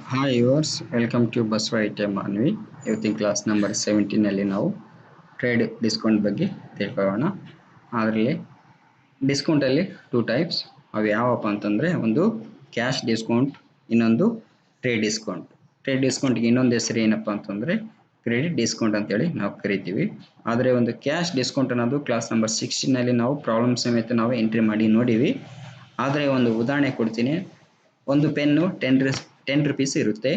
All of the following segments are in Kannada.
Hi viewers, welcome to Baswa ITM Manvi. ಇವತ್ತಿನ ಕ್ಲಾಸ್ ನಂಬರ್ 17 ಅಲ್ಲಿ ನಾವು ಟ್ರೇಡ್ ಡಿಸ್ಕೌಂಟ್ ಬಗ್ಗೆ ತಿಳ್ಕೊಳ್ಳೋಣ. ಅದರಲ್ಲಿ ಡಿಸ್ಕೌಂಟ್ ಅಲ್ಲಿ ಟೂ ಟೈಪ್ಸ್. ಅವು ಯಾವಪ್ಪ ಅಂತಂದ್ರೆ ಒಂದು ಕ್ಯಾಶ್ ಡಿಸ್ಕೌಂಟ್, ಇನ್ನೊಂದು ಟ್ರೇಡ್ ಡಿಸ್ಕೌಂಟ್. ಟ್ರೇಡ್ ಡಿಸ್ಕೌಂಟ್ಗೆ ಇನ್ನೊಂದು ಹೆಸರು ಏನಪ್ಪ ಅಂತಂದ್ರೆ ಕ್ರೆಡಿಟ್ ಡಿಸ್ಕೌಂಟ್ ಅಂತೇಳಿ ನಾವು ಕರಿತೀವಿ. ಆದರೆ ಒಂದು ಕ್ಯಾಶ್ ಡಿಸ್ಕೌಂಟ್ ಅನ್ನೋದು ಕ್ಲಾಸ್ ನಂಬರ್ 16 ಅಲ್ಲಿ ನಾವು ಪ್ರಾಬ್ಲಮ್ ಸಮೇತ ನಾವು ಎಂಟ್ರಿ ಮಾಡಿ ನೋಡಿವಿ. ಆದರೆ ಒಂದು ಉದಾಹರಣೆ ಕೊಡ್ತೀನಿ. ಒಂದು ಪೆನ್ನು 10 ರುಪೀಸ್ ಇರುತ್ತೆ.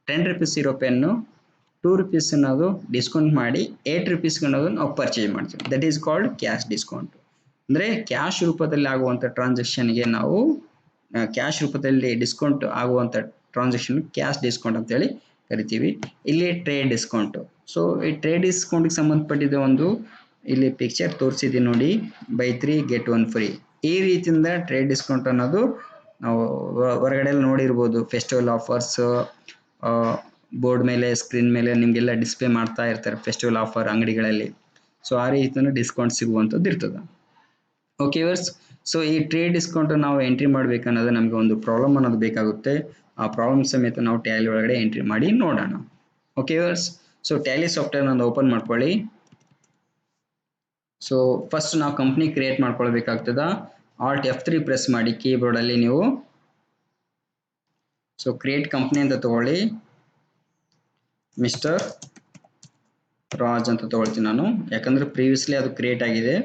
10 ರುಪೀಸ್ ಇರೋ ಪೆನ್ನು 2 ರುಪೀಸ್ ಅನ್ನೋದು ಡಿಸ್ಕೌಂಟ್ ಮಾಡಿ 8 ರುಪೀಸ್ ಅನ್ನೋದು ನಾವು ಪರ್ಚೇಸ್ ಮಾಡ್ತೀವಿ. That is called cash discount. ಅಂದರೆ ಕ್ಯಾಶ್ ರೂಪದಲ್ಲಿ ಆಗುವಂಥ ಟ್ರಾನ್ಸಾಕ್ಷನ್ಗೆ ನಾವು ಕ್ಯಾಶ್ ರೂಪದಲ್ಲಿ ಡಿಸ್ಕೌಂಟ್ ಆಗುವಂಥ ಟ್ರಾನ್ಸಾಕ್ಷನ್ ಕ್ಯಾಶ್ ಡಿಸ್ಕೌಂಟ್ ಅಂತೇಳಿ ಕರಿತೀವಿ. ಇಲ್ಲಿ ಟ್ರೇಡ್ ಡಿಸ್ಕೌಂಟು. ಸೊ ಈ ಟ್ರೇಡ್ ಡಿಸ್ಕೌಂಟ್ಗೆ ಸಂಬಂಧಪಟ್ಟಿದ ಒಂದು ಇಲ್ಲಿ ಪಿಕ್ಚರ್ ತೋರಿಸಿದ್ದೀನಿ ನೋಡಿ, ಬೈ 3 get 1 ಫ್ರೀ. ಈ ರೀತಿಯಿಂದ ಟ್ರೇಡ್ ಡಿಸ್ಕೌಂಟ್ ಅನ್ನೋದು ನಾವು ಹೊರಗಡೆ ನೋಡಿರ್ಬೋದು. ಫೆಸ್ಟಿವಲ್ ಆಫರ್ಸ್ ಬೋರ್ಡ್ ಮೇಲೆ, ಸ್ಕ್ರೀನ್ ಮೇಲೆ ನಿಮಗೆಲ್ಲ ಡಿಸ್ಪ್ಲೇ ಮಾಡ್ತಾ ಇರ್ತಾರೆ ಫೆಸ್ಟಿವಲ್ ಆಫರ್ ಅಂಗಡಿಗಳಲ್ಲಿ. ಸೊ ಆ ರೀತಿಯೂ ಡಿಸ್ಕೌಂಟ್ ಸಿಗುವಂಥದ್ದು ಇರ್ತದೆ. ಓಕೆ ವರ್ಸ್, ಸೊ ಈ ಟ್ರೇಡ್ ಡಿಸ್ಕೌಂಟ್ ನಾವು ಎಂಟ್ರಿ ಮಾಡಬೇಕನ್ನೋದು ನಮಗೆ ಒಂದು ಪ್ರಾಬ್ಲಮ್ ಅನ್ನೋದು ಬೇಕಾಗುತ್ತೆ. ಆ ಪ್ರಾಬ್ಲಮ್ ಸಮೇತ ನಾವು ಟ್ಯಾಲಿ ಒಳಗಡೆ ಎಂಟ್ರಿ ಮಾಡಿ ನೋಡೋಣ. ಓಕೆ ವರ್ಸ್, ಸೊ ಟ್ಯಾಲಿ ಸಾಫ್ಟ್ವೇರ್ ಒಂದು ಓಪನ್ ಮಾಡ್ಕೊಳ್ಳಿ. ಸೊ ಫಸ್ಟ್ ನಾವು ಕಂಪ್ನಿ ಕ್ರಿಯೇಟ್ ಮಾಡ್ಕೊಳ್ಬೇಕಾಗ್ತದ. ಆಲ್ಟ್ F3 ಪ್ರೆಸ್ ಮಾಡಿ ಕೀಬೋರ್ಡ್ ಅಲ್ಲಿ ನೀವು. ಸೊ ಕ್ರಿಯೇಟ್ ಕಂಪ್ನಿ ಅಂತ ತಗೊಳ್ಳಿ. ಮಿಸ್ಟರ್ ರಾಜ್ ಅಂತ ತಗೊಳ್ತೀನಿ ನಾನು, ಯಾಕಂದ್ರೆ ಪ್ರೀವಿಯಸ್ಲಿ ಅದು ಕ್ರಿಯೇಟ್ ಆಗಿದೆ.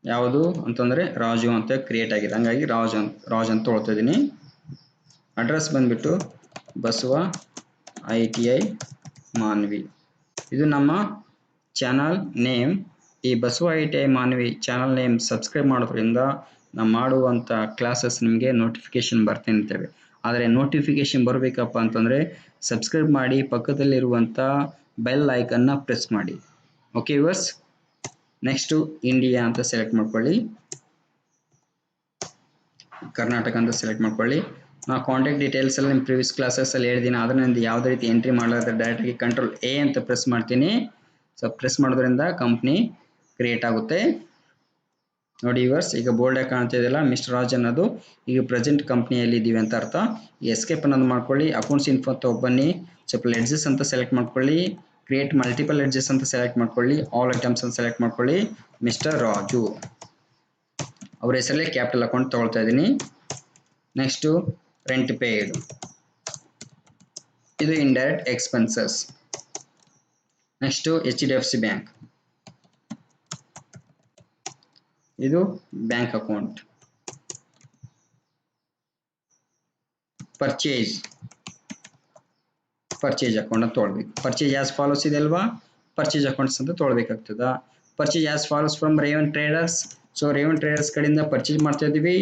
ಯಾವುದು ಅಂತಂದ್ರೆ ರಾಜು ಅಂತ ಕ್ರಿಯೇಟ್ ಆಗಿದೆ, ಹಂಗಾಗಿ ರಾಜ್ ಅಂತ ತೊಗೊಳ್ತಾ ಇದ್ದೀನಿ. ಅಡ್ರೆಸ್ ಬಂದ್ಬಿಟ್ಟು ಬಸವ ITI ಮಾನ್ವಿ. ಇದು ನಮ್ಮ ಚಾನಲ್ ನೇಮ್. ಈ Basava ITI Manvi channel name subscribe ಮಾಡೋದ್ರಿಂದ ನಾವು ಮಾಡುವಂಥ ಕ್ಲಾಸಸ್ ನಿಮಗೆ ನೋಟಿಫಿಕೇಶನ್ ಬರ್ತಿರ್ತವೆ. ಆದರೆ ನೋಟಿಫಿಕೇಶನ್ ಬರಬೇಕಪ್ಪ ಅಂತಂದರೆ ಸಬ್ಸ್ಕ್ರೈಬ್ ಮಾಡಿ, ಪಕ್ಕದಲ್ಲಿರುವಂಥ ಬೆಲ್ ಐಕನ್ನ ಪ್ರೆಸ್ ಮಾಡಿ. ಓಕೆ ವರ್ಸ್, ನೆಕ್ಸ್ಟು ಇಂಡಿಯಾ ಅಂತ ಸೆಲೆಕ್ಟ್ ಮಾಡ್ಕೊಳ್ಳಿ. ಕರ್ನಾಟಕ ಅಂತ ಸೆಲೆಕ್ಟ್ ಮಾಡ್ಕೊಳ್ಳಿ. ನಾವು ಕಾಂಟ್ಯಾಕ್ಟ್ ಡೀಟೇಲ್ಸ್ ಎಲ್ಲ ನಿಮ್ಮ ಪ್ರೀವಿಯಸ್ ಕ್ಲಾಸಸ್ಸಲ್ಲಿ ಹೇಳಿದ್ದೀನಿ. ಆದರೆ ನಂದು ಯಾವುದೇ ರೀತಿ ಎಂಟ್ರಿ ಮಾಡಲಾದ್ರೆ ಡೈರೆಕ್ಟಾಗಿ Ctrl A ಅಂತ ಪ್ರೆಸ್ ಮಾಡ್ತೀನಿ. ಸೊ ಪ್ರೆಸ್ ಮಾಡೋದ್ರಿಂದ ಕಂಪ್ನಿ ಕ್ರಿಯೇಟ್ ಆಗುತ್ತೆ. ನೋಡಿ ವರ್ಸ್, ಈಗ ಬೋಲ್ಡ್ ಆಗಿ ಕಾಣ್ತಾ ಇದೆಯಲ್ಲ ಮಿಸ್ಟರ್ ರಾಜ್ ಅನ್ನೋದು, ಈಗ ಪ್ರೆಸೆಂಟ್ ಕಂಪ್ನಿಯಲ್ಲಿ ಇದ್ದೀವಿ ಅಂತ ಅರ್ಥ. ಎಸ್ಕೇಪ್ ಅನ್ನೋದು ಮಾಡ್ಕೊಳ್ಳಿ. ಅಕೌಂಟ್ಸ್ ಇನ್ಫೋ ಅಂತ ಬನ್ನಿ. ಸ್ವಲ್ಪ ಲೆಡ್ಜಸ್ ಅಂತ ಸೆಲೆಕ್ಟ್ ಮಾಡ್ಕೊಳ್ಳಿ. ಕ್ರಿಯೇಟ್ ಮಲ್ಟಿಪಲ್ ಲೆಡ್ಜಸ್ ಅಂತ ಸೆಲೆಕ್ಟ್ ಮಾಡ್ಕೊಳ್ಳಿ. ಆಲ್ ಐಟಮ್ಸ್ ಅಂತ ಸೆಲೆಕ್ಟ್ ಮಾಡ್ಕೊಳ್ಳಿ. ಮಿಸ್ಟರ್ ರಾಜು ಅವ್ರ ಹೆಸರಲ್ಲೇ ಕ್ಯಾಪಿಟಲ್ ಅಕೌಂಟ್ ತಗೊಳ್ತಾ ಇದ್ದೀನಿ. ನೆಕ್ಸ್ಟು ರೆಂಟ್ ಪೇಯ್ಡ್, ಇದು indirect expenses. Next HDFC bank, ಇದು ಬ್ಯಾಂಕ್ ಅಕೌಂಟ್. ಪರ್ಚೇಸ್ ಅಕೌಂಟ್ ಅಂತ ತೊಗೊಳ್ಬೇಕು. ಪರ್ಚೇಸ್ ಆಸ್ ಫಾಲೋಸ್ ಇದೆ ಅಲ್ವಾ, ಪರ್ಚೇಸ್ ಅಕೌಂಟ್ಸ್ ಅಂತ ತೊಗೊಳ್ಬೇಕಾಗ್ತದ. Purchase as follows from Revan traders. So Revan traders ಕಡೆಯಿಂದ ಪರ್ಚೇಸ್ ಮಾಡ್ತಾ ಇದ್ದೀವಿ.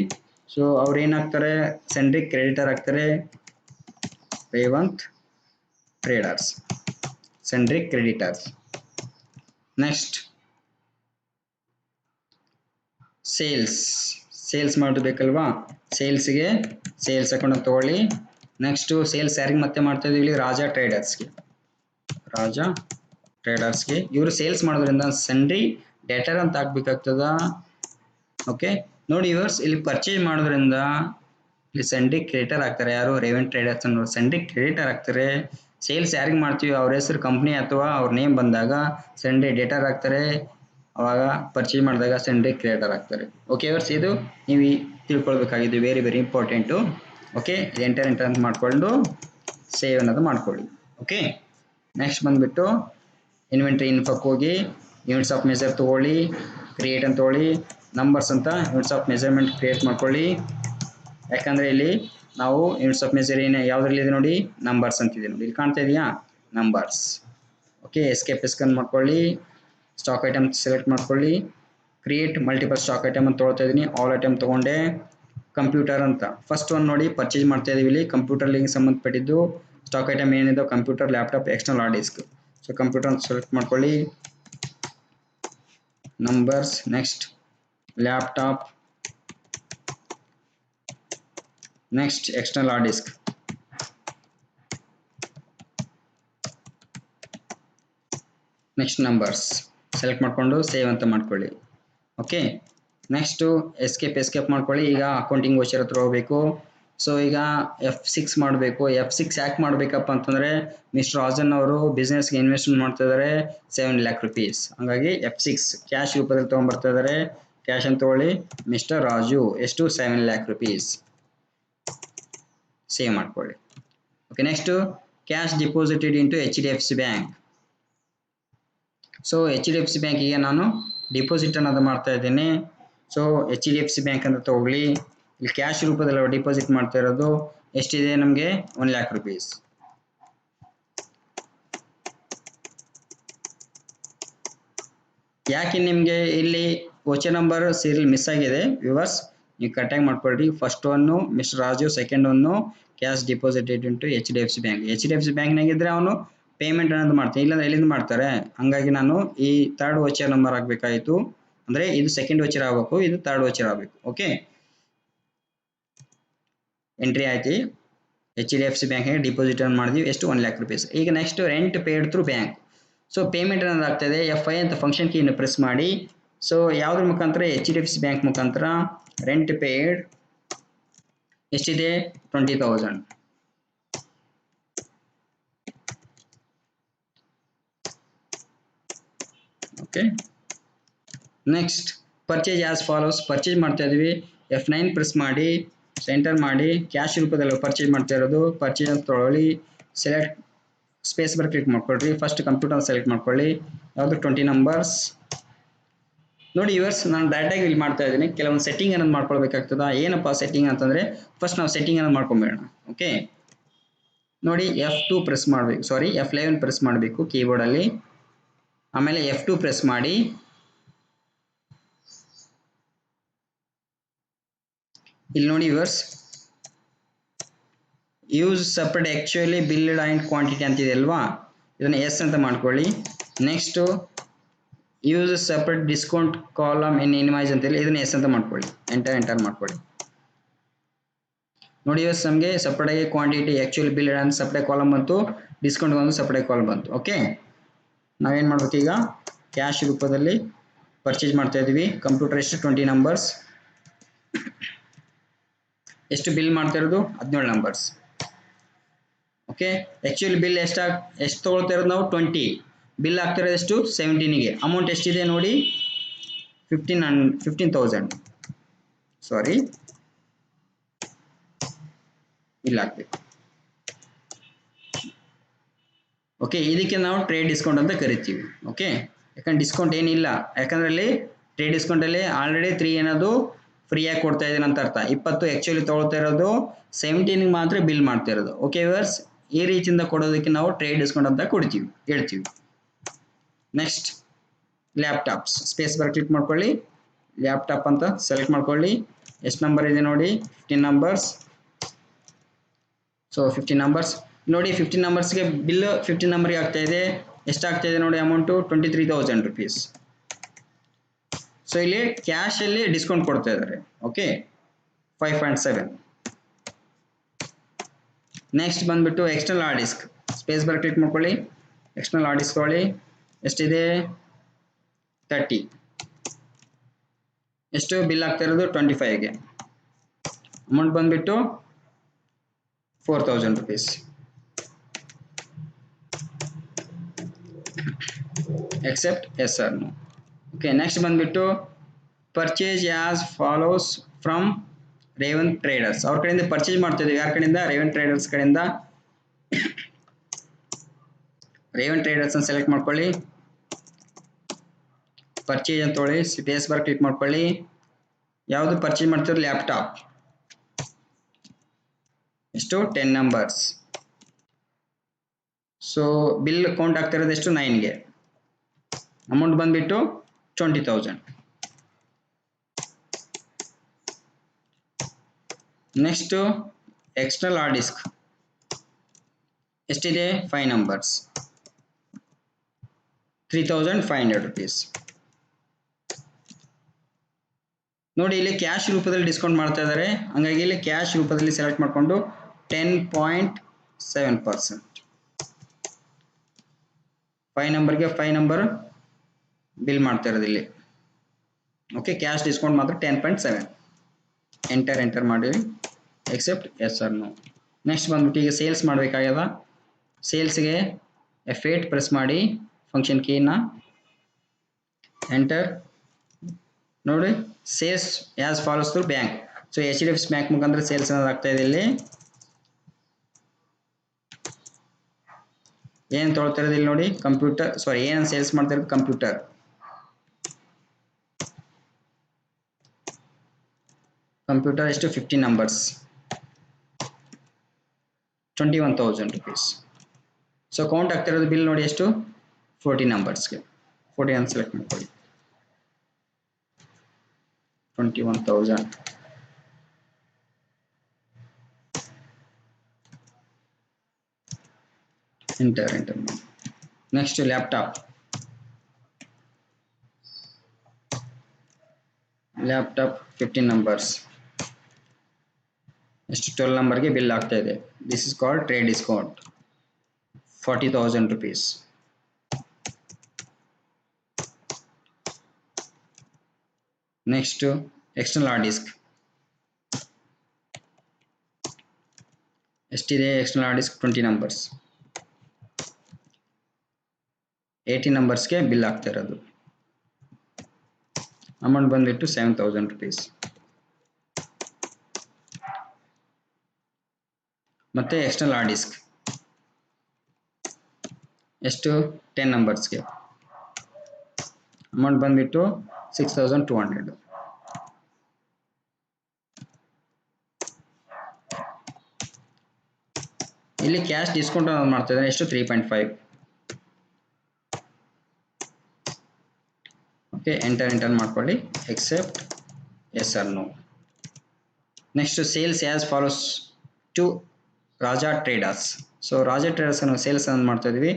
ಸೊ ಅವ್ರು ಏನಾಗ್ತಾರೆ, ಸೆಂಡ್ರಿಕ್ ಕ್ರೆಡಿಟರ್ ಆಗ್ತಾರೆ. Revanth traders, sundry creditors. Next sales ಮಾಡಬೇಕಲ್ವಾ, ಸೇಲ್ಸ್ಗೆ ಸೇಲ್ಸ್ ಅಕೌಂಟ್ ಅಂತ ತಗೊಳ್ಳಿ. ನೆಕ್ಸ್ಟು ಸೇಲ್ಸ್ ಯಾರಿಗೆ ಮತ್ತೆ ಮಾಡ್ತಾ ಇದೀವಿ, ರಾಜಾ ಟ್ರೇಡರ್ಸ್ಗೆ. ಇವರು ಸೇಲ್ಸ್ ಮಾಡೋದ್ರಿಂದ ಸೆಂಡ್ರಿ ಡೆಟರ್ ಅಂತ ಹಾಕ್ಬೇಕಾಗ್ತದ. ಓಕೆ ನೋಡಿ ಯೂರ್ಸ್, ಇಲ್ಲಿ ಪರ್ಚೇಸ್ ಮಾಡೋದ್ರಿಂದ ಇಲ್ಲಿ ಸೆಂಡ್ರಿಕ್ ಕ್ರೆಡಿಟರ್ ಆಗ್ತಾರೆ. ಯಾರು, ರೇವನ್ ಟ್ರೇಡರ್ಸ್ ಅನ್ನೋರು ಸೆಂಡ್ರಿಕ್ ಕ್ರೆಡಿಟರ್ ಆಗ್ತಾರೆ. ಸೇಲ್ಸ್ ಯಾರಿಗೆ ಮಾಡ್ತೀವಿ ಅವ್ರ ಹೆಸರು ಕಂಪ್ನಿ ಅಥವಾ ಅವ್ರ ನೇಮ್ ಬಂದಾಗ ಸೆಂಡ್ರಿ ಡೆಟರ್ ಆಗ್ತಾರೆ. ಅವಾಗ ಪರ್ಚೇಸ್ ಮಾಡಿದಾಗ ಸೆಂಡ್ರಿಕ್ ಕ್ರಿಯೇಟರ್ ಆಗ್ತಾರೆ. ಓಕೆ ವರ್ಸ್, ಇದು ನೀವು ತಿಳ್ಕೊಳ್ಬೇಕಾಗಿದ್ದು very very important. Okay, enter ಅಂತ ಮಾಡಿಕೊಂಡು ಸೇವ್ ಅನ್ನೋದು ಮಾಡ್ಕೊಳ್ಳಿ. ಓಕೆ, ನೆಕ್ಸ್ಟ್ ಬಂದುಬಿಟ್ಟು ಇನ್ವೆಂಟ್ರಿ ಇನ್ಫೋಕ್ಕೆ ಹೋಗಿ ಯೂನಿಟ್ಸ್ ಆಫ್ ಮೆಜರ್ ತೊಗೊಳ್ಳಿ. ಕ್ರಿಯೇಟ್ ಅಂತ ತೊಗೊಳ್ಳಿ. ನಂಬರ್ಸ್ ಅಂತ ಯೂನಿಟ್ಸ್ ಆಫ್ ಮೆಜರ್ಮೆಂಟ್ ಕ್ರಿಯೇಟ್ ಮಾಡ್ಕೊಳ್ಳಿ. ಯಾಕಂದರೆ ಇಲ್ಲಿ ನಾವು ಯೂನಿಟ್ಸ್ ಆಫ್ ಮೆಜರ್ ಯಾವುದ್ರಲ್ಲಿ ಇದೆ ನೋಡಿ, ನಂಬರ್ಸ್ ಅಂತಿದೆ ನೋಡಿ, ಇಲ್ಲಿ ಕಾಣ್ತಾ ಇದೆಯಾ, ನಂಬರ್ಸ್. ಓಕೆ, ಎಸ್ಕೇಪ್ ಮಾಡ್ಕೊಳ್ಳಿ. ಸ್ಟಾಕ್ ಐಟಮ್ ಸೆಲೆಕ್ಟ್ ಮಾಡ್ಕೊಳ್ಳಿ. ಕ್ರಿಯೇಟ್ ಮಲ್ಟಿಪಲ್ ಸ್ಟಾಕ್ ಐಟಮ್ ಅಂತ ತೊಗೊಳ್ತಾ ಇದ್ದೀನಿ. ಆಲ್ ಐಟಮ್ ತೊಗೊಂಡೆ. ಕಂಪ್ಯೂಟರ್ ಅಂತ ಫಸ್ಟ್ ಒಂದು ನೋಡಿ, ಪರ್ಚೇಸ್ ಮಾಡ್ತಾ ಇದೀವಿ. ಇಲ್ಲಿ ಕಂಪ್ಯೂಟರ್ ಲಿಂಕ್ ಸಂಬಂಧಪಟ್ಟಿದ್ದು ಸ್ಟಾಕ್ ಐಟಮ್ ಏನಿದೆ, computer, laptop, external hard disc. So computer ಅಂತ ಸೆಲೆಕ್ಟ್ ಮಾಡ್ಕೊಳ್ಳಿ. Numbers, next laptop, next external hard disc. Next numbers select ಮಾಡಿಕೊಂಡು ಸೇವ್ ಅಂತ ಮಾಡ್ಕೊಳ್ಳಿ. ಓಕೆ, ನೆಕ್ಸ್ಟು ಎಸ್ಕೇಪ್ ಮಾಡ್ಕೊಳ್ಳಿ. ಈಗ ಅಕೌಂಟಿಂಗ್ ವೋಚರ್ ಹತ್ರ ಹೋಗಬೇಕು. ಸೊ ಈಗ F6 ಮಾಡಬೇಕು. F6 ಯಾಕೆ ಮಾಡಬೇಕಪ್ಪ ಅಂತಂದರೆ ಮಿಸ್ಟರ್ ರಾಜನ್ ಅವರು ಬಿಸ್ನೆಸ್ಗೆ ಇನ್ವೆಸ್ಟ್ಮೆಂಟ್ ಮಾಡ್ತಾ ಇದ್ದಾರೆ 7 lakh rupees. ಹಾಗಾಗಿ F6 ಕ್ಯಾಶ್ ರೂಪದಲ್ಲಿ ತೊಗೊಂಡ್ಬರ್ತಾ ಇದ್ದಾರೆ. ಕ್ಯಾಶ್ ಅಂತ ತಗೊಳ್ಳಿ. ಮಿಸ್ಟರ್ ರಾಜು ಎಷ್ಟು 7 lakh rupees ಸೇವ್ ಮಾಡ್ಕೊಳ್ಳಿ. Okay, next cash deposited into HDFC bank. So HDFC ಬ್ಯಾಂಕಿಗೆ ನಾನು ಡಿಪಾಸಿಟ್ ಅನ್ನೋದು ಮಾಡ್ತಾ ಇದ್ದೀನಿ. ಸೊ HDFC ಬ್ಯಾಂಕ್ ಅಂತ ತಗೊಳ್ಳಿ. ಇಲ್ಲಿ ಕ್ಯಾಶ್ ರೂಪದಲ್ಲಿ ಡಿಪಾಸಿಟ್ ಮಾಡ್ತಾ ಇರೋದು ಎಷ್ಟಿದೆ ನಮಗೆ 1 lakh rupees. ಯಾಕೆ ನಿಮಗೆ ಇಲ್ಲಿ ವೋಚರ್ ನಂಬರ್ ಸೀರಿಯಲ್ ಮಿಸ್ ಆಗಿದೆ ವ್ಯೂವರ್ಸ್, ನೀವು ಕರೆಕ್ಟಾಗಿ ಮಾಡ್ಕೊಳ್ರಿ. First one mister Raju, second one cash deposited into HDFC bank. HDFC ಬ್ಯಾಂಕ್ನಾಗಿದ್ದರೆ ಅವನು ಪೇಮೆಂಟ್ ಅನ್ನೋದು ಮಾಡ್ತಾನೆ, ಇಲ್ಲಾಂದ್ರೆ ಎಲ್ಲಿಂದ ಮಾಡ್ತಾರೆ. ಹಂಗಾಗಿ ನಾನು ಈ ಥರ್ಡ್ ವೋಚರ್ ನಂಬರ್ ಆಗಬೇಕಾಯಿತು. ಅಂದರೆ ಇದು ಸೆಕೆಂಡ್ ವೋಚರ್ ಆಗಬೇಕು, ಇದು ಥರ್ಡ್ ವೋಚರ್ ಆಗಬೇಕು. ಓಕೆ, ಎಂಟ್ರಿ ಆಯ್ತು. HDFC ಬ್ಯಾಂಕಿಗೆ ಡಿಪಾಸಿಟ್ ಅನ್ನು ಮಾಡಿದ್ವಿ. ಎಷ್ಟು 1 lakh rupees. ಈಗ next rent paid through bank. So payment ಅನ್ನೋದು ಆಗ್ತಾಯಿದೆ. F5 ಅಂತ ಫಂಕ್ಷನ್ ಕೀಯನ್ನು ಪ್ರೆಸ್ ಮಾಡಿ. ಸೊ ಯಾವುದ್ರ ಮುಖಾಂತರ HDFC ಬ್ಯಾಂಕ್ ಮುಖಾಂತರ ರೆಂಟ್ ಪೇಡ್ ಎಷ್ಟಿದೆ 20,000. Okay, next purchase as follows. Purchase ಮಾಡ್ತಾ ಇದ್ವಿ. F9 ಪ್ರೆಸ್ ಮಾಡಿ, ಸೆಂಟರ್ ಮಾಡಿ, ಕ್ಯಾಶ್ ರೂಪದಲ್ಲಿ ಪರ್ಚೇಸ್ ಮಾಡ್ತಾ ಇರೋದು. ಪರ್ಚೇಸ್ ಅಂತ ತೊಗೊಳ್ಳಿ, ಸೆಲೆಕ್ಟ್ ಸ್ಪೇಸ್ ಬರ್ ಕ್ಲಿಕ್ ಮಾಡ್ಕೊಳ್ರಿ. ಫಸ್ಟ್ ಕಂಪ್ಯೂಟರ್ ಸೆಲೆಕ್ಟ್ ಮಾಡ್ಕೊಳ್ಳಿ. ಯಾವುದು 20 ನಂಬರ್ಸ್ ನೋಡಿ ಯೂವರ್ಸ್. ನಾನು ಡೈರೆಕ್ಟಾಗಿ ಇಲ್ಲಿ ಮಾಡ್ತಾ ಇದ್ದೀನಿ. ಕೆಲವೊಂದು ಸೆಟ್ಟಿಂಗ್ ಅನ್ನೋದು ಮಾಡ್ಕೊಳ್ಬೇಕಾಗ್ತದ. ಏನಪ್ಪ ಸೆಟ್ಟಿಂಗ್ ಅಂತಂದರೆ ಫಸ್ಟ್ ನಾವು ಸೆಟ್ಟಿಂಗ್ ಅನ್ನೋದು ಮಾಡ್ಕೊಂಬೇಡ. ಓಕೆ, ನೋಡಿ F2 ಪ್ರೆಸ್ ಮಾಡಬೇಕು, ಸಾರಿ F11 ಪ್ರೆಸ್ ಮಾಡಬೇಕು ಕೀಬೋರ್ಡಲ್ಲಿ. ಆಮೇಲೆ F2 ಪ್ರೆಸ್ ಮಾಡಿ. ಇಲ್ಲಿ ನೋಡಿ ಯೂವರ್ಸ್, use separate actually billed and quantity ಅಂತಿದೆ ಅಲ್ವಾ, ಇದನ್ನು ಎಸ್ ಅಂತ ಮಾಡ್ಕೊಳ್ಳಿ. Next use separate discount column in invoice ಅಂತೇಳಿ ಇದನ್ನು ಎಸ್ ಅಂತ ಮಾಡ್ಕೊಳ್ಳಿ. ಎಂಟರ್ ಮಾಡ್ಕೊಳ್ಳಿ. ನೋಡಿ ಯೂವರ್ಸ್, ನಮಗೆ ಸಪ್ರೇಟಾಗಿ quantity actually billed and separate column ಬಂತು, ಡಿಸ್ಕೌಂಟ್ ಬಂದು ಸಪ್ರೇಟ್ ಕಾಲಮ್ ಬಂತು. ಓಕೆ, ನಾವೇನು ಮಾಡ್ಬೇಕು ಈಗ ಕ್ಯಾಶ್ ರೂಪದಲ್ಲಿ ಪರ್ಚೇಸ್ ಮಾಡ್ತಾ ಇದ್ದೀವಿ. ಕಂಪ್ಯೂಟರ್ ಎಷ್ಟು 20 ನಂಬರ್ಸ್. ಎಷ್ಟು ಬಿಲ್ ಮಾಡ್ತಾ ಇರೋದು 17 ನಂಬರ್ಸ್. ಓಕೆ, ಆ್ಯಕ್ಚುಲಿ ಬಿಲ್ ಎಷ್ಟು ತೊಗೊಳ್ತಾ ಇರೋದು ನಾವು 20, ಬಿಲ್ ಆಗ್ತಾ ಇರೋದು ಎಷ್ಟು 17ಗೆ. ಅಮೌಂಟ್ ಎಷ್ಟಿದೆ ನೋಡಿ 15,000. ಸಾರಿ, ಇಲ್ಲ ಹಾಕ್ಬೇಕು. ಓಕೆ, ಇದಕ್ಕೆ ನಾವು ಟ್ರೇಡ್ ಡಿಸ್ಕೌಂಟ್ ಅಂತ ಕರಿತೀವಿ. ಓಕೆ, ಯಾಕಂದ್ರೆ ಡಿಸ್ಕೌಂಟ್ ಏನಿಲ್ಲ, ಯಾಕಂದ್ರೆ ಅಲ್ಲಿ ಟ್ರೇಡ್ ಡಿಸ್ಕೌಂಟಲ್ಲಿ ಆಲ್ರೆಡಿ 3 ಏನದು ಫ್ರೀಯಾಗಿ ಕೊಡ್ತಾ ಇದ್ದೀನಿ ಅಂತ ಅರ್ಥ. 20 ಆ್ಯಕ್ಚುಲಿ ತೊಗೊಳ್ತಾ ಇರೋದು 17ಗೆ ಮಾತ್ರ ಬಿಲ್ ಮಾಡ್ತಾ ಇರೋದು. ಓಕೆ ವ್ಯೂವರ್ಸ್, ಈ ರೀತಿಯಿಂದ ಕೊಡೋದಕ್ಕೆ ನಾವು ಟ್ರೇಡ್ ಡಿಸ್ಕೌಂಟ್ ಅಂತ ಹೇಳ್ತೀವಿ. Next laptops. ಸ್ಪೇಸ್ ಬರ್ ಕ್ಲಿಕ್ ಮಾಡ್ಕೊಳ್ಳಿ. ಲ್ಯಾಪ್ಟಾಪ್ ಅಂತ ಸೆಲೆಕ್ಟ್ ಮಾಡ್ಕೊಳ್ಳಿ. ಎಷ್ಟು ನಂಬರ್ ಇದೆ ನೋಡಿ 15 ನಂಬರ್ಸ್. ಸೊ 15 ನಂಬರ್ಸ್ ನೋಡಿ. 15 ನಂಬರ್ಸ್ಗೆ ಬಿಲ್ 15 ನಂಬರ್ಗೆ ಆಗ್ತಾ ಇದೆ. ಎಷ್ಟಾಗ್ತಾ ಇದೆ ನೋಡಿ ಅಮೌಂಟು 23,000 rupees. ಸೊ ಇಲ್ಲಿ ಕ್ಯಾಶಲ್ಲಿ ಡಿಸ್ಕೌಂಟ್ ಕೊಡ್ತಾ ಇದ್ದಾರೆ. ಓಕೆ, 5.7. ನೆಕ್ಸ್ಟ್ ಬಂದ್ಬಿಟ್ಟು ಎಕ್ಸ್ಟರ್ನಲ್ ಹಾರ್ಡ್ ಡಿಸ್ಕ್. ಸ್ಪೇಸ್ ಬರ್ ಕ್ಲಿಕ್ ಮಾಡ್ಕೊಳ್ಳಿ. ಎಕ್ಸ್ಟರ್ನಲ್ ಹಾರ್ಡ್ ಡಿಸ್ಕ್ ತೊಗೊಳ್ಳಿ. ಎಷ್ಟಿದೆ 30. ಎಷ್ಟು ಬಿಲ್ ಆಗ್ತಾ ಇರೋದು 25ಗೆ. ಅಮೌಂಟ್ ಬಂದ್ಬಿಟ್ಟು 4,000 rupees. Accept yes or no. Okay, next ಬಂದ್ಬಿಟ್ಟು purchase as follows from Revan traders. ಅವ್ರ ಕಡೆಯಿಂದ ಪರ್ಚೇಸ್ ಮಾಡ್ತಾ ಇದ್ದೀವಿ. ಯಾರ ಕಡೆಯಿಂದ? ರೇವನ್ ಟ್ರೇಡರ್ಸ್ ಕಡೆಯಿಂದ. ರೇವನ್ ಟ್ರೇಡರ್ಸ್ ಅನ್ನು ಸೆಲೆಕ್ಟ್ ಮಾಡ್ಕೊಳ್ಳಿ. ಪರ್ಚೇಸ್ ಅಂತ ತೊಗೊಳ್ಳಿ. ಸ್ಪೇಸ್ ಬಾರ್ ಕ್ಲಿಕ್ ಮಾಡ್ಕೊಳ್ಳಿ. ಯಾವುದು ಪರ್ಚೇಸ್ ಮಾಡ್ತಿರೋದು? ಲ್ಯಾಪ್ಟಾಪ್. ಎಷ್ಟು 10 ನಂಬರ್ಸ್. ಸೊ ಬಿಲ್ ಕೌಂಟ್ ಆಗ್ತಾ ಇರೋದು ಎಷ್ಟು 9ಗೆ. ಅಮೌಂಟ್ ಬಂದ್ಬಿಟ್ಟು 20,000. ನೆಕ್ಸ್ಟ್ ಎಕ್ಸ್ಟರ್ನಲ್ ಹಾರ್ಡ್ ಡಿಸ್ಕ್ ಎಷ್ಟಿದೆ 5 ನಂಬರ್ಸ್. 3,500 rupees. ನೋಡಿ ಇಲ್ಲಿ ಕ್ಯಾಶ್ ರೂಪದಲ್ಲಿ ಡಿಸ್ಕೌಂಟ್ ಮಾಡ್ತಾ ಇದ್ದಾರೆ. ಹಂಗಾಗಿ ಇಲ್ಲಿ ಕ್ಯಾಶ್ ರೂಪದಲ್ಲಿ ಸೆಲೆಕ್ಟ್ ಮಾಡಿಕೊಂಡು 10.7%. 5 ನಂಬರ್ಗೆ 5 ನಂಬರ್ ಬಿಲ್ ಮಾಡ್ತಾ ಇರೋದು ಇಲ್ಲಿ. ಓಕೆ, ಕ್ಯಾಶ್ ಡಿಸ್ಕೌಂಟ್ ಮಾತ್ರ 10.7. ಎಂಟರ್ ಮಾಡಿ. Accept yes or no. Next ಬಂದ್ಬಿಟ್ಟು ಈಗ ಸೇಲ್ಸ್ ಮಾಡಬೇಕಾಗ್ಯದ. ಸೇಲ್ಸ್ಗೆ F8 ಪ್ರೆಸ್ ಮಾಡಿ ಫಂಕ್ಷನ್ ಕೀನ ಎಂಟರ್ ನೋಡಿ. Sales as follows to bank. So HDFC bank ಮುಖಾಂತರ ಸೇಲ್ಸ್ ಅನ್ನೋದು ಆಗ್ತಾ ಇದೆ. ಇಲ್ಲಿ ಏನು ತೊಗೊಳ್ತಾ ಇರೋದು ಇಲ್ಲಿ ನೋಡಿ, ಕಂಪ್ಯೂಟರ್ ಸಾರಿ ಏನು ಸೇಲ್ಸ್ ಮಾಡ್ತಾ ಇರೋದು ಕಂಪ್ಯೂಟರ್. ಕಂಪ್ಯೂಟರ್ ಎಷ್ಟು 15 ನಂಬರ್ಸ್ 21,000 rupees. ಸೊ ಕೌಂಟ್ ಆಗ್ತಿರೋದು ಬಿಲ್ ನೋಡಿ ಎಷ್ಟು 40 ನಂಬರ್ಸ್ಗೆ. 40 ಅಂತ ಸೆಲೆಕ್ಟ್ ಮಾಡ್ಕೊಳ್ಳಿ. 21,000 ಎಂಟರ್ ಮಾಡಿ. ನೆಕ್ಸ್ಟ್ ಲ್ಯಾಪ್ಟಾಪ್ 15 ನಂಬರ್ಸ್ ಎಷ್ಟು 12 ನಂಬರ್ಗೆ ಬಿಲ್ ಆಗ್ತಾ ಇದೆ. This is called trade discount 40,000 rupees. Next external hard disk ಎಷ್ಟಿದೆ. ಎಕ್ಸ್ಟರ್ನಲ್ ಹಾರ್ಡ್ ಡಿಸ್ಕ್ 20 ನಂಬರ್ಸ್ 80 ನಂಬರ್ಸ್ಗೆ ಬಿಲ್ ಆಗ್ತಾ ಇರೋದು. ಅಮೌಂಟ್ ಬಂದ್ಬಿಟ್ಟು 7,000 rupees. ಮತ್ತೆ ಎಕ್ಸ್ಟರ್ನಲ್ ಹಾರ್ಡ್ ಡಿಸ್ಕ್ ಎಷ್ಟು 10 ನಂಬರ್ಸ್ಗೆ ಅಮೌಂಟ್ ಬಂದ್ಬಿಟ್ಟು 6,200. ಇಲ್ಲಿ ಕ್ಯಾಶ್ ಡಿಸ್ಕೌಂಟ್ ಅನ್ನೋದು ಮಾಡ್ತಾ ಇದ್ದಾರೆ ಎಷ್ಟು 3.5. ಓಕೆ ಎಂಟರ್ ಮಾಡ್ಕೊಳ್ಳಿ. Accept yes or no. Next sales as follows to Raja traders. So Raja traders ಅನ್ನೋ ಸೇಲ್ಸ್ ಅನ್ನು ಮಾಡ್ತಾ ಇದೀವಿ.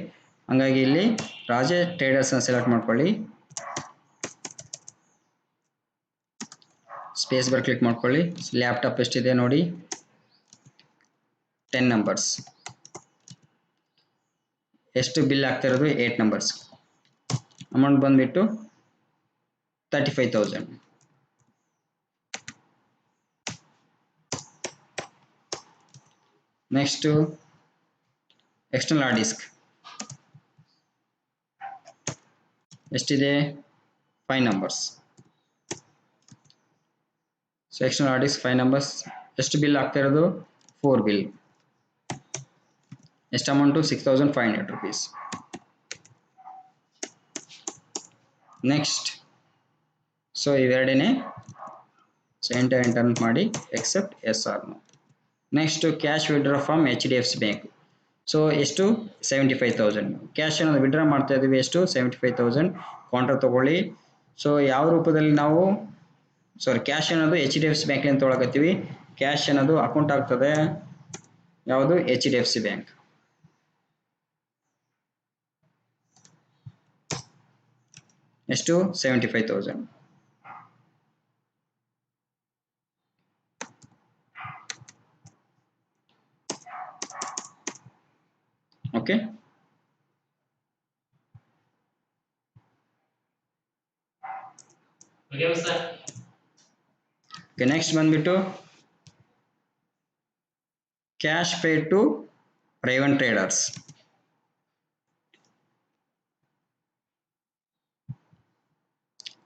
ಹಂಗಾಗಿ ಇಲ್ಲಿ ರಾಜಾ ಟ್ರೇಡರ್ಸ್ ಅನ್ನು ಸೆಲೆಕ್ಟ್ ಮಾಡ್ಕೊಳ್ಳಿ. ಸ್ಪೇಸ್ ಬಾರ್ ಕ್ಲಿಕ್ ಮಾಡ್ಕೊಳ್ಳಿ. ಲ್ಯಾಪ್ಟಾಪ್ ಎಷ್ಟಿದೆ ನೋಡಿ 10 ನಂಬರ್ಸ್. ಎಷ್ಟು ಬಿಲ್ ಆಗ್ತಾ ಇರೋದು 8 ನಂಬರ್ಸ್. ಅಮೌಂಟ್ ಬಂದ್ಬಿಟ್ಟು 35,000. ನೆಕ್ಸ್ಟ್ ಎಕ್ಸ್ಟರ್ನಲ್ ಹಾರ್ಡ್ ಡಿಸ್ಕ್ ಎಷ್ಟಿದೆ 5 numbers. So external hard disk 5 numbers ಎಷ್ಟು ಬಿಲ್ ಆಗ್ತಾ ಇರೋದು 4 ಬಿಲ್. ಎಷ್ಟು ಅಮೌಂಟು 6,500 rupees. ನೆಕ್ಸ್ಟ್ ಸೊ ಇವೆರಡೇನೆ. ಸೊ ಎಂಟರ್ ಮಾಡಿ accept yes or no. Next cash withdraw from HDFC bank. So ಎಷ್ಟು 75,000 ಕ್ಯಾಶ್ ಅನ್ನೋದು ವಿಡ್ರಾ ಮಾಡ್ತಾ ಇದ್ದೀವಿ. ಎಷ್ಟು 75,000 ಕೌಂಟರ್ ತಗೊಳ್ಳಿ. ಸೊ ಯಾವ ರೂಪದಲ್ಲಿ ನಾವು ಕ್ಯಾಶ್ ಅನ್ನೋದು HDFC ಬ್ಯಾಂಕ್ಲಿಂದ ತೊಗೊಳಕತ್ತೀವಿ. ಕ್ಯಾಶ್ ಅನ್ನೋದು ಅಕೌಂಟ್ ಆಗ್ತದೆ ಯಾವುದು HDFC ಬ್ಯಾಂಕ್. ಎಷ್ಟು 75,000. ಓಕೆ ನೆಕ್ಸ್ಟ್ ಬಂದ್ಬಿಟ್ಟು cash paid to Revan traders.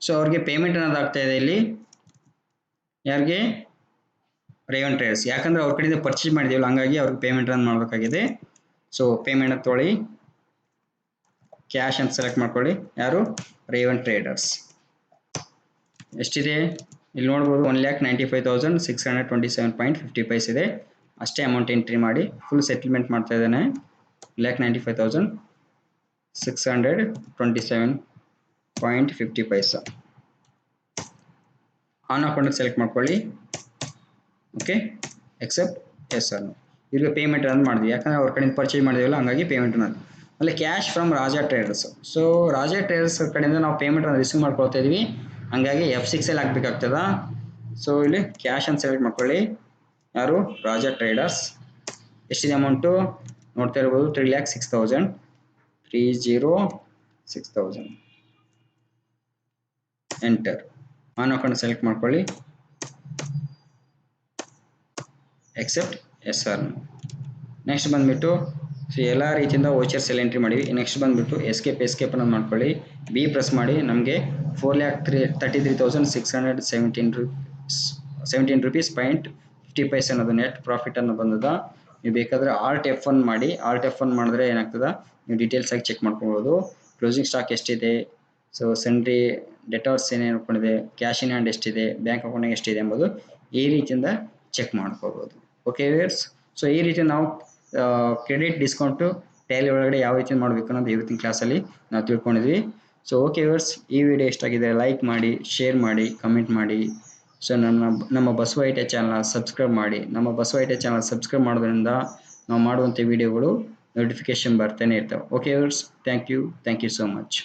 So ಅವ್ರಿಗೆ ಪೇಮೆಂಟ್ ಅನ್ನೋದು ಆಗ್ತಾ ಇದೆ ಇಲ್ಲಿ ಯಾರಿಗೆ ರೇವನ್ ಟ್ರೇಡರ್ಸ್. ಯಾಕಂದ್ರೆ ಅವ್ರ ಕಡೆಯಿಂದ ಪರ್ಚೇಸ್ ಮಾಡಿದೀವಲ್ಲ ಹಂಗಾಗಿ ಅವ್ರಿಗೆ ಪೇಮೆಂಟ್ ಅನ್ನು ಮಾಡಬೇಕಾಗಿದೆ. ಸೊ ಪೇಮೆಂಟ್ ಅಂತ ತೊಗೊಳ್ಳಿ. ಕ್ಯಾಶ್ ಅಂತ ಸೆಲೆಕ್ಟ್ ಮಾಡ್ಕೊಳ್ಳಿ. ಯಾರು ರೇವನ್ ಟ್ರೇಡರ್ಸ್. ಎಷ್ಟಿದೆ ಇಲ್ಲಿ ನೋಡ್ಬೋದು 1,95,627.50 ಪೈಸ್ ಇದೆ. ಅಷ್ಟೇ ಅಮೌಂಟ್ ಎಂಟ್ರಿ ಮಾಡಿ ಫುಲ್ ಸೆಟಲ್ಮೆಂಟ್ ಮಾಡ್ತಾ ಇದ್ದಾನೆ. 1,95,627.50 ಪೈಸಾ. ಆನ್ ಅಕೌಂಟ್ ಸೆಲೆಕ್ಟ್ ಮಾಡ್ಕೊಳ್ಳಿ. Okay accept yes or no. ಇವ್ರಿಗೆ ಪೇಮೆಂಟ್ ಅನ್ನೋದು ಮಾಡಿದ್ವಿ ಯಾಕಂದ್ರೆ ಅವ್ರ ಕಡೆಯಿಂದ ಪರ್ಚೇಸ್ ಮಾಡಿದೀವಲ್ಲ ಹಂಗಾಗಿ ಪೇಮೆಂಟ್ ಅನ್ನೋದು. ಆಮೇಲೆ cash from Raja traders. So Raja traders ಕಡೆಯಿಂದ ನಾವು ಪೇಮೆಂಟ್ ಅನ್ನು ರಿಸೀವ್ ಮಾಡ್ಕೊಳ್ತಾ ಇದೀವಿ ಹಂಗಾಗಿ F6 ಅಲ್ಲಿ ಹಾಕ್ಬೇಕಾಗ್ತದ. ಸೊ ಇಲ್ಲಿ ಕ್ಯಾಶ್ ಅಂತ ಸೆಲೆಕ್ಟ್ ಮಾಡ್ಕೊಳ್ಳಿ. ಯಾರು ರಾಜಾ ಟ್ರೇಡರ್ಸ್. ಎಷ್ಟಿದೆ ಅಮೌಂಟು ನೋಡ್ತಾ ಇರ್ಬೋದು 3,06,000. 306,000 ಎಂಟರ್. ಆನ್ ಅಕೌಂಟ್ ಸೆಲೆಕ್ಟ್ ಮಾಡ್ಕೊಳ್ಳಿ. Accept yes or no. Next ಬಂದುಬಿಟ್ಟು ಸೊ ಎಲ್ಲ ರೀತಿಯಿಂದ ವೋಚರ್ಸ್ ಎಲ್ಲ ಎಂಟ್ರಿ ಮಾಡಿವಿ. ನೆಕ್ಸ್ಟ್ ಬಂದುಬಿಟ್ಟು ಎಸ್ಕೇಪ್ ಅನ್ನೋದು ಮಾಡ್ಕೊಳ್ಳಿ. ಬಿ ಪ್ರೆಸ್ ಮಾಡಿ ನಮಗೆ 4,33,617 ರುಪೀಸ್ .50 ಅನ್ನೋದು ನೆಟ್ ಪ್ರಾಫಿಟ್ ಅನ್ನೋ ಬಂದದ. ನೀವು ಬೇಕಾದರೆ ಆಲ್ಟ್ F1 ಮಾಡಿ. ಆಲ್ಟ್ F1 ಮಾಡಿದ್ರೆ ಏನಾಗ್ತದೆ ನೀವು ಡೀಟೇಲ್ಸ್ ಆಗಿ ಚೆಕ್ ಮಾಡ್ಕೊಬೋದು. ಕ್ಲೋಸಿಂಗ್ ಸ್ಟಾಕ್ ಎಷ್ಟಿದೆ, ಸೊ ಸೆಂಟ್ರಿ ಡೆಟಾರ್ಸ್ ಏನೇನು ಅನ್ಕೊಂಡಿದೆ, ಕ್ಯಾಶ್ ಇನ್ ಹ್ಯಾಂಡ್ ಎಷ್ಟಿದೆ, ಬ್ಯಾಂಕ್ ಅಕೌಂಟ್ನಾಗ ಎಷ್ಟಿದೆ ಎಂಬುದು ಈ ರೀತಿಯಿಂದ ಚೆಕ್ ಮಾಡ್ಕೋಬೋದು. ಓಕೆ ವ್ಯೂಯರ್ಸ್, ಸೊ ಈ ರೀತಿ ನಾವು ಕ್ರೆಡಿಟ್ ಡಿಸ್ಕೌಂಟು ಟ್ಯಾಲಿ ಒಳಗಡೆ ಯಾವ ರೀತಿ ಮಾಡಬೇಕು ಅನ್ನೋದು ಇವತ್ತಿನ ಕ್ಲಾಸಲ್ಲಿ ನಾವು ತಿಳ್ಕೊಂಡಿದ್ವಿ. ಸೊ ಓಕೆ ವ್ಯೂಯರ್ಸ್, ಈ ವಿಡಿಯೋ ಎಷ್ಟಾಗಿದೆ ಲೈಕ್ ಮಾಡಿ, ಶೇರ್ ಮಾಡಿ, ಕಮೆಂಟ್ ಮಾಡಿ. ಸೊ ನಮ್ಮ Basava I T channel subscribe ಮಾಡಿ. ನಮ್ಮ Basava I T channel subscribe ಮಾಡೋದ್ರಿಂದ ನಾವು ಮಾಡುವಂಥ ವಿಡಿಯೋಗಳು ನೋಟಿಫಿಕೇಶನ್ ಬರ್ತಾನೆ ಇರ್ತವೆ. Okay viewers, thank you so much.